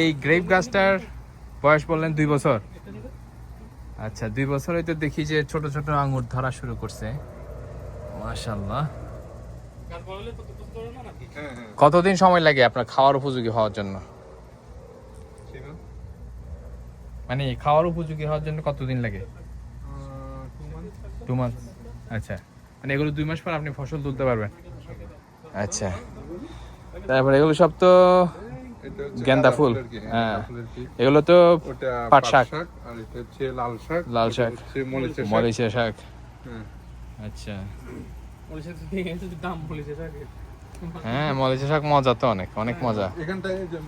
এই গ্রেপ গাছটার বয়স বললেন 2 বছর। আচ্ছা 2 বছর হয়তো দেখি যে ছোট ছোট আঙ্গুর ধরা শুরু করছে, মাশাআল্লাহ। কতদিন সময় লাগে আপনার খাওয়ার উপযোগী হওয়ার জন্য? মানে খাওয়ার উপযোগী হওয়ার জন্য কতদিন লাগে? 2 মাস। আচ্ছা, মানে এগুলো 2 মাস পর আপনি ফসল তুলতে পারবেন। আচ্ছা, তারপরে এগুলো সব তো গেন্দা ফুল। হ্যাঁ, এগুলো তো পাট শাক, আর এটা হচ্ছে লাল শাক, লাল শাক, মরিচা শাক। আচ্ছা, হ্যাঁ মরিচা শাক মজা তো, অনেক অনেক মজা এখানটায় যে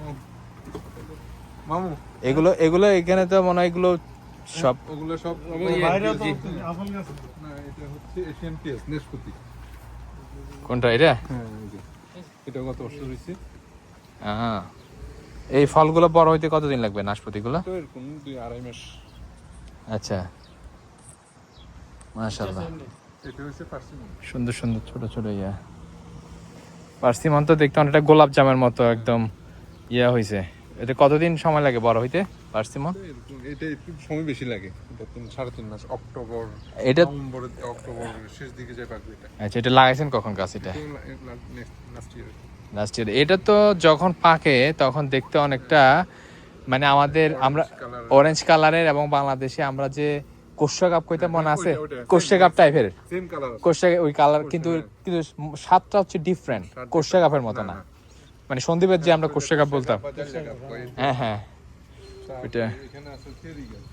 মামু এগুলো এগুলো এখানে তো মনে হয় এগুলো সব ওগুলো সব না, এটা হচ্ছে এশিয়ান পিএস নাশপাতি। কোনটা এটা? হ্যাঁ, এটা গত বছর হয়েছে। হ্যাঁ, এই ফলগুলো বড় হইতে কতদিন লাগবে নাশপাতিগুলো? তো এরকম 2-2.5 মাস। আচ্ছা, মাশাআল্লাহ। এটা হচ্ছে পার্সিমন। সুন্দর সুন্দর ছোট ছোট পার্সিমন তো দেখতে অনেকটা গোলাপ জামের মতো একদম হয়েছে। এটা কতদিন সময় লাগে বড় হইতে পার্সিমন? এটা একটু সময় বেশি লাগে, এটা 3-3.5 মাস। অক্টোবর, এটা অক্টোবর শেষ দিকে যায় পাকবে এটা। আচ্ছা, এটা লাগাইছেন কখন গাছ? এটা লাস্ট ইয়ার। এটা তো যখন পাকে তখন দেখতে অনেকটা মানে আমরা অরেঞ্জ কালারের, এবং বাংলাদেশে আমরা যে কোষ্টা কাপ কইতে মনে আছে, কোষ্টা কাপ টাইপের, সেম কালার কোষ্টা ওই কালার, কিন্তু কিন্তু স্বাদটা হচ্ছে ডিফারেন্ট, কোষ্টা কাপের মতো না। মানে সন্দীপের যে আমরা কোষ্টা কাপ বলতাম। হ্যাঁ হ্যাঁ, ওইটা এখানে আছে চেরি গাছ।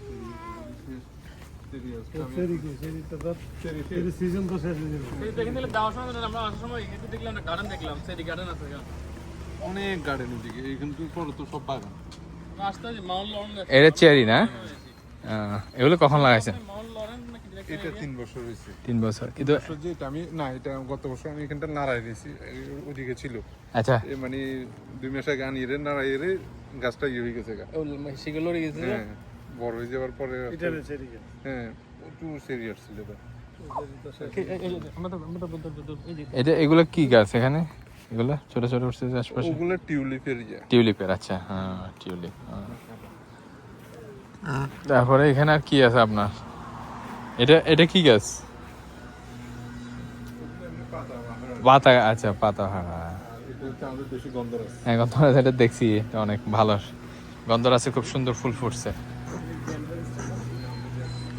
অনেক গার্ডেন এদিকে, কিন্তু পরে তো সব বাগান। এটা চেরি না? এগুলো কখন লাগাইছেন? এটা 3 বছর হয়েছে। 3 বছর। কিন্তু যেটা আমি না, এটা গত বছর আমি এখানটা নাড়াই দিয়েছি, ওদিকে ছিল। আচ্ছা, মানে 2 মাস আগে আনিয়ে নাড়াই গাছটা হয়ে গেছে। হ্যাঁ, বড় হয়ে যাওয়ার পরে হ্যাঁ একটু সিরিয়াস ছিল। এটা এগুলো কি গাছ এখানে? এগুলো ছোট ছোট উঠছে আশপাশে? ওগুলো টিউলিপের টিউলিপের। আচ্ছা, হ্যাঁ টিউলিপ। তারপরে এখানে আর কি আছে আপনার? এটা এটা কি গাছ? পাতা। আচ্ছা, পাতা। হ্যাঁ, গন্ধরাজ। এটা দেখছি, এটা অনেক ভালো গন্ধরাজে, খুব সুন্দর ফুল ফুটছে,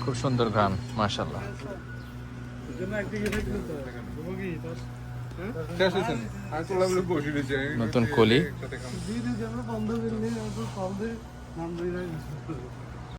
খুব সুন্দর গান, মাশাআল্লাহ। নতুন কলি।